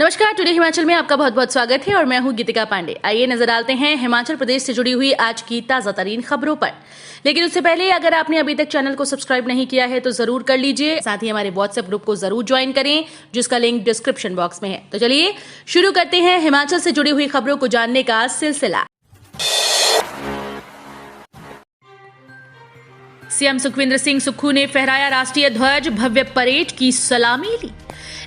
नमस्कार, टुडे हिमाचल में आपका बहुत बहुत स्वागत है और मैं हूं गीतिका पांडे। आइए नजर डालते हैं हिमाचल प्रदेश से जुड़ी हुई आज की ताजा तरीन खबरों पर। लेकिन उससे पहले अगर आपने अभी तक चैनल को सब्सक्राइब नहीं किया है तो जरूर कर लीजिए। साथ ही हमारे व्हाट्सएप ग्रुप को जरूर ज्वाइन करें, जिसका लिंक डिस्क्रिप्शन बॉक्स में है। तो चलिए शुरू करते हैं हिमाचल से जुड़ी हुई खबरों को जानने का सिलसिला। सीएम सुखविंदर सिंह सुक्खू ने फहराया राष्ट्रीय ध्वज, भव्य परेड की सलामी ली।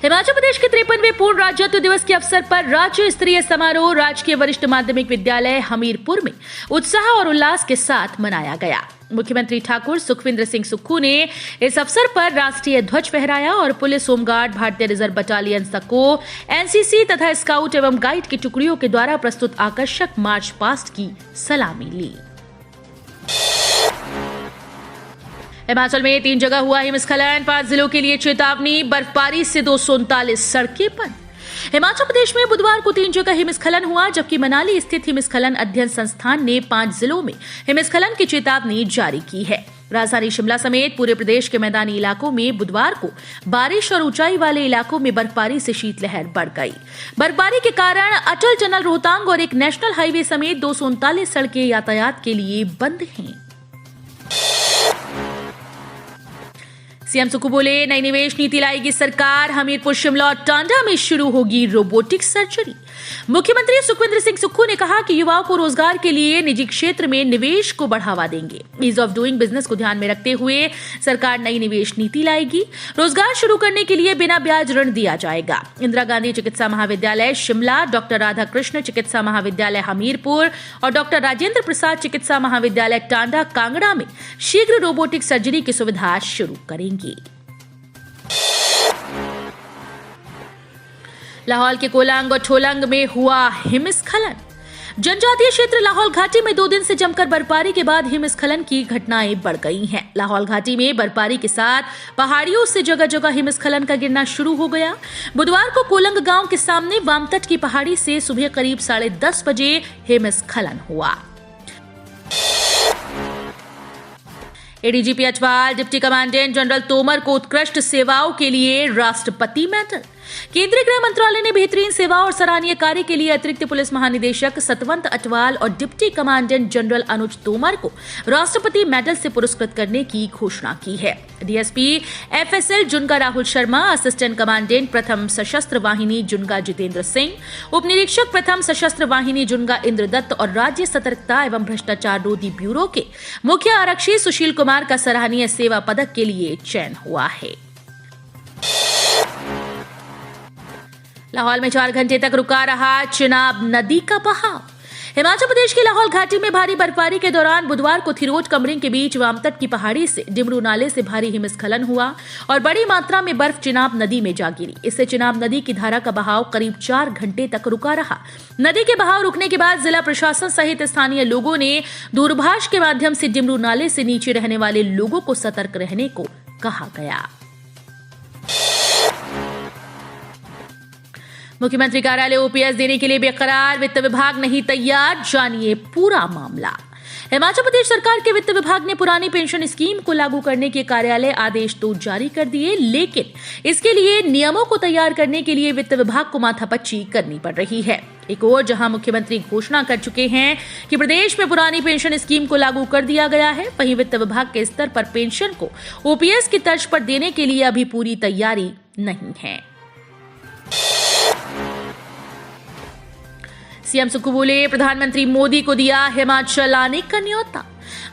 हिमाचल प्रदेश के 53वें पूर्ण राज्यत्व दिवस के अवसर पर राज्य स्तरीय समारोह राजकीय वरिष्ठ माध्यमिक विद्यालय हमीरपुर में उत्साह और उल्लास के साथ मनाया गया। मुख्यमंत्री ठाकुर सुखविंदर सिंह सुक्खू ने इस अवसर पर राष्ट्रीय ध्वज फहराया और पुलिस, होमगार्ड, भारतीय रिजर्व बटालियन सको, एनसीसी तथा स्काउट एवं गाइड की टुकड़ियों के द्वारा प्रस्तुत आकर्षक मार्च पास्ट की सलामी ली। हिमाचल में 3 जगह हुआ हिमस्खलन, 5 जिलों के लिए चेतावनी, बर्फबारी से 239 सड़कें बंद। हिमाचल प्रदेश में बुधवार को 3 जगह हिमस्खलन हुआ, जबकि मनाली स्थित हिमस्खलन अध्ययन संस्थान ने 5 जिलों में हिमस्खलन की चेतावनी जारी की है। राजधानी शिमला समेत पूरे प्रदेश के मैदानी इलाकों में बुधवार को बारिश और ऊंचाई वाले इलाकों में बर्फबारी से शीतलहर बढ़ गई। बर्फबारी के कारण अटल टनल रोहतांग और एक नेशनल हाईवे समेत 239 सड़कें यातायात के लिए बंद हैं। सीएम सुक्खू बोले, नई निवेश नीति लाएगी सरकार, हमीरपुर, शिमला और टांडा में शुरू होगी रोबोटिक सर्जरी। मुख्यमंत्री सुखविंदर सिंह सुक्खू ने कहा कि युवाओं को रोजगार के लिए निजी क्षेत्र में निवेश को बढ़ावा देंगे। ईज ऑफ डूइंग बिजनेस को ध्यान में रखते हुए सरकार नई निवेश नीति लाएगी। रोजगार शुरू करने के लिए बिना ब्याज ऋण दिया जाएगा। इंदिरा गांधी चिकित्सा महाविद्यालय शिमला, डॉक्टर राधा कृष्ण चिकित्सा महाविद्यालय हमीरपुर और डॉक्टर राजेंद्र प्रसाद चिकित्सा महाविद्यालय टांडा कांगड़ा में शीघ्र रोबोटिक सर्जरी की सुविधा शुरू करेंगे। लाहौल के कोलांग और ठोलंग में हुआ हिमस्खलन। जनजातीय क्षेत्र लाहौल घाटी में 2 दिन से जमकर बर्फबारी के बाद हिमस्खलन की घटनाएं बढ़ गई हैं। लाहौल घाटी में बर्फबारी के साथ पहाड़ियों से जगह जगह हिमस्खलन का गिरना शुरू हो गया। बुधवार को कोलंग गांव के सामने वामतट की पहाड़ी से सुबह करीब 10:30 बजे हिमस्खलन हुआ। ADGP Achwal, deputy commandant general Tomar को उत्कृष्ट सेवाओं के लिए राष्ट्रपति मेडल। केंद्रीय गृह मंत्रालय ने बेहतरीन सेवा और सराहनीय कार्य के लिए अतिरिक्त पुलिस महानिदेशक सतवंत अटवाल और डिप्टी कमांडेंट जनरल अनुज तोमर को राष्ट्रपति मेडल से पुरस्कृत करने की घोषणा की है। DSP FSL Junga Rahul Sharma, assistant commandant प्रथम सशस्त्र वाहिनी जुनगा जितेंद्र सिंह, उप निरीक्षक प्रथम सशस्त्र वाहिनी जुनगा इंद्रदत्त और राज्य सतर्कता एवं भ्रष्टाचार रोधी ब्यूरो के मुख्य आरक्षी सुशील कुमार का सराहनीय सेवा पदक के लिए चयन हुआ है। लाहौल में 4 घंटे तक रुका रहा चिनाब नदी का बहाव। हिमाचल प्रदेश की लाहौल घाटी में भारी बर्फबारी के दौरान बुधवार को थिरोट कमरिंग के बीच वामतट की पहाड़ी से डिमरू नाले से भारी हिमस्खलन हुआ और बड़ी मात्रा में बर्फ चिनाब नदी में जा गिरी। इससे चिनाब नदी की धारा का बहाव करीब 4 घंटे तक रुका रहा। नदी के बहाव रुकने के बाद जिला प्रशासन सहित स्थानीय लोगों ने दूरभाष के माध्यम से डिमरू नाले से नीचे रहने वाले लोगों को सतर्क रहने को कहा गया। मुख्यमंत्री कार्यालय ओपीएस देने के लिए बेकरार, वित्त विभाग नहीं तैयार, जानिए पूरा मामला। हिमाचल प्रदेश सरकार के वित्त विभाग ने पुरानी पेंशन स्कीम को लागू करने के कार्यालय आदेश तो जारी कर दिए, लेकिन इसके लिए नियमों को तैयार करने के लिए वित्त विभाग को माथापच्ची करनी पड़ रही है। एक ओर जहां मुख्यमंत्री घोषणा कर चुके हैं कि प्रदेश में पुरानी पेंशन स्कीम को लागू कर दिया गया है, वहीं वित्त विभाग के स्तर पर पेंशन को ओपीएस की तर्ज पर देने के लिए अभी पूरी तैयारी नहीं है। सीएम सुक्खू बोले, प्रधानमंत्री मोदी को दिया हिमाचल आने का न्योता।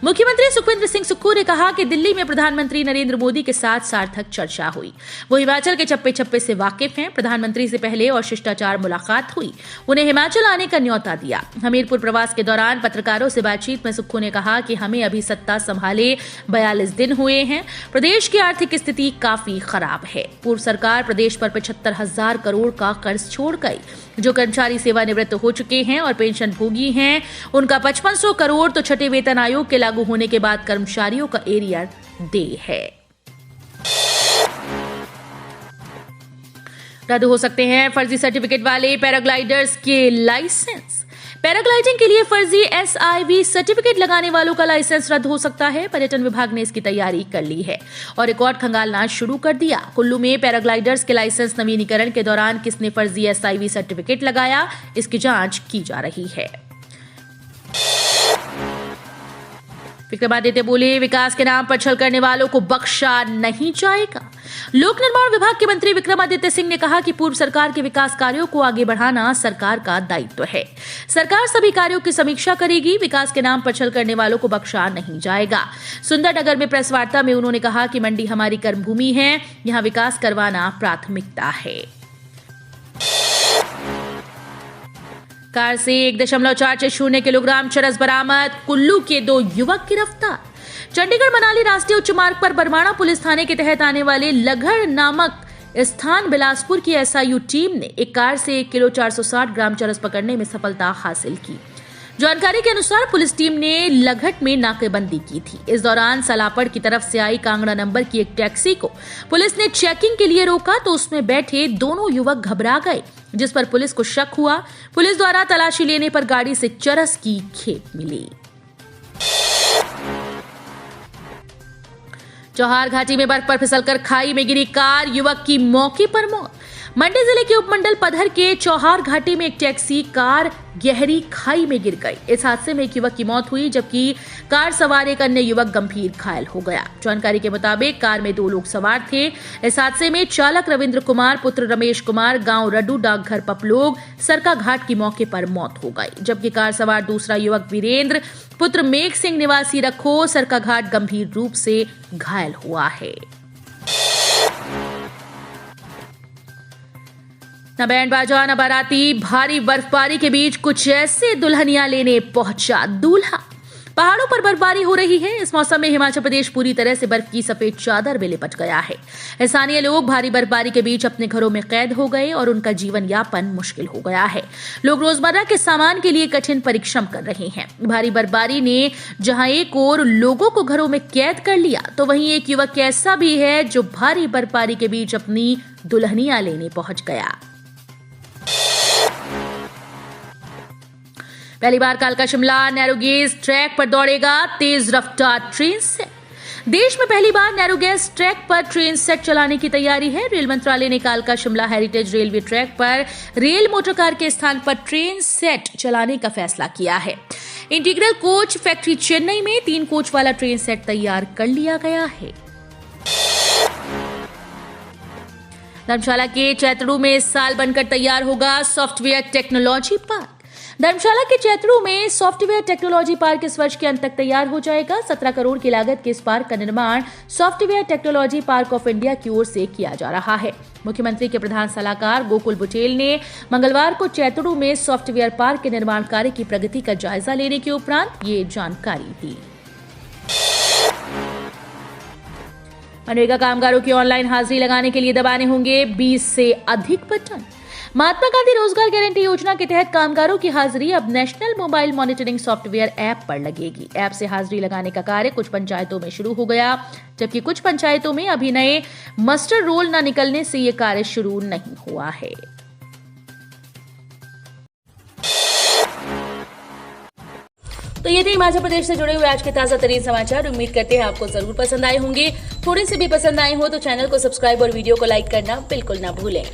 मुख्यमंत्री सुखविंदर सिंह सुक्खू ने कहा कि दिल्ली में प्रधानमंत्री नरेंद्र मोदी के साथ सार्थक चर्चा हुई। वो हिमाचल के चप्पे चप्पे से वाकिफ हैं। प्रधानमंत्री से पहले और शिष्टाचार मुलाकात हुई, उन्हें हिमाचल आने का न्योता दिया। हमीरपुर प्रवास के दौरान पत्रकारों से बातचीत में सुक्खू ने कहा कि हमें अभी सत्ता संभाले 42 दिन हुए हैं। प्रदेश की आर्थिक स्थिति काफी खराब है। पूर्व सरकार प्रदेश पर 75,000 करोड़ का कर्ज छोड़ गई। जो कर्मचारी सेवानिवृत्त हो चुके हैं और पेंशन भोगी हैं, उनका 5500 करोड़ तो छठे वेतन आयोग के लागू होने के बाद कर्मचारियों का एरियर डे है। रद्द हो सकते हैं फर्जी सर्टिफिकेट वाले पैराग्लाइडर्स के लाइसेंस। पैराग्लाइडिंग के लिए फर्जी SIV सर्टिफिकेट लगाने वालों का लाइसेंस रद्द हो सकता है। पर्यटन विभाग ने इसकी तैयारी कर ली है और रिकॉर्ड खंगालना शुरू कर दिया। कुल्लू में पैराग्लाइडर्स के लाइसेंस नवीनीकरण के दौरान किसने फर्जी SIV सर्टिफिकेट लगाया, इसकी जांच की जा रही है। विक्रमादित्य बोले, विकास के नाम पर छल करने वालों को बख्शा नहीं जाएगा। लोक निर्माण विभाग के मंत्री विक्रमादित्य सिंह ने कहा कि पूर्व सरकार के विकास कार्यों को आगे बढ़ाना सरकार का दायित्व है। सरकार सभी कार्यों की समीक्षा करेगी। विकास के नाम पर छल करने वालों को बख्शा नहीं जाएगा। सुंदरनगर में प्रेस वार्ता में उन्होंने कहा कि मंडी हमारी कर्मभूमि है, यहां विकास करवाना प्राथमिकता है। कार से 1.460 किलोग्राम चरस बरामद, कुल्लू के 2 युवक गिरफ्तार। चंडीगढ़ मनाली राष्ट्रीय उच्च मार्ग पर बरमाणा पुलिस थाने के तहत आने वाले लघड़ नामक स्थान बिलासपुर की SIU टीम ने एक कार से 1 किलो 460 ग्राम चरस पकड़ने में सफलता हासिल की। जानकारी के अनुसार पुलिस टीम ने लगहट में नाकेबंदी की थी। इस दौरान सलापड़ की तरफ से आई कांगड़ा नंबर की एक टैक्सी को पुलिस ने चेकिंग के लिए रोका तो उसमें बैठे दोनों युवक घबरा गए, जिस पर पुलिस को शक हुआ। पुलिस द्वारा तलाशी लेने पर गाड़ी से चरस की खेप मिली। चौहार घाटी में बर्फ पर फिसलकर खाई में गिरी कार, युवक की मौके पर मौत। मंडी जिले के उपमंडल पधर के चौहार घाटी में एक टैक्सी कार गहरी खाई में गिर गई। इस हादसे में एक युवक की मौत हुई, जबकि कार सवार एक अन्य युवक गंभीर घायल हो गया। जानकारी के मुताबिक कार में 2 लोग सवार थे। इस हादसे में चालक रविंद्र कुमार पुत्र रमेश कुमार गांव रड्डू डाकघर पपलोग सरका घाट की मौके पर मौत हो गई, जबकि कार सवार दूसरा युवक वीरेंद्र पुत्र मेघ सिंह निवासी रखो सरका घाट गंभीर रूप से घायल हुआ है। न बैंड बाजा न बाराती, भारी बर्फबारी के बीच कुछ ऐसे दुल्हनियां लेने पहुंचा दूल्हा। पहाड़ों पर बर्फबारी हो रही है। इस मौसम में हिमाचल प्रदेश पूरी तरह से बर्फ की सफेद चादर में लिपट गया है। स्थानीय लोग भारी बर्फबारी के बीच अपने घरों में कैद हो गए और उनका जीवन यापन मुश्किल हो गया है। लोग रोजमर्रा के सामान के लिए कठिन परिश्रम कर रहे हैं। भारी बर्फबारी ने जहां एक ओर लोगों को घरों में कैद कर लिया, तो वहीं एक युवक ऐसा भी है जो भारी बर्फबारी के बीच अपनी दुल्हनियां लेने पहुंच गया। पहली बार कालका शिमला नैरोगेज ट्रैक पर दौड़ेगा तेज रफ्तार ट्रेन सेट। देश में पहली बार नैरोगेज ट्रैक पर ट्रेन सेट चलाने की तैयारी है। रेल मंत्रालय ने कालका शिमला हेरिटेज रेलवे ट्रैक पर रेल मोटरकार के स्थान पर ट्रेन सेट चलाने का फैसला किया है। इंटीग्रल कोच फैक्ट्री चेन्नई में 3 कोच वाला ट्रेन सेट तैयार कर लिया गया है। धर्मशाला के चैतड़ू में इस साल बनकर तैयार होगा सॉफ्टवेयर टेक्नोलॉजी पार्क। धर्मशाला के चैतड़ू में सॉफ्टवेयर टेक्नोलॉजी पार्क इस वर्ष के अंत तक तैयार हो जाएगा। 17 करोड़ की लागत के इस पार्क का निर्माण software technology park of India की ओर से किया जा रहा है। मुख्यमंत्री के प्रधान सलाहकार गोकुल बुटेल ने मंगलवार को चैतड़ू में सॉफ्टवेयर पार्क के निर्माण कार्य की प्रगति का जायजा लेने के उपरांत ये जानकारी दी। मनरेगा कामगारों की ऑनलाइन हाजिरी लगाने के लिए दबाने होंगे 20 से अधिक बटन। महात्मा गांधी रोजगार गारंटी योजना के तहत कामगारों की हाजिरी अब national mobile monitoring software app पर लगेगी। ऐप से हाजिरी लगाने का कार्य कुछ पंचायतों में शुरू हो गया, जबकि कुछ पंचायतों में अभी नए मस्टर रोल न निकलने से ये कार्य शुरू नहीं हुआ है। तो ये थे हिमाचल प्रदेश से जुड़े हुए आज के ताजा तरीन समाचार। उम्मीद करते हैं आपको जरूर पसंद आए होंगे। थोड़े से भी पसंद आए हो तो चैनल को सब्सक्राइब और वीडियो को लाइक करना बिल्कुल ना भूलें।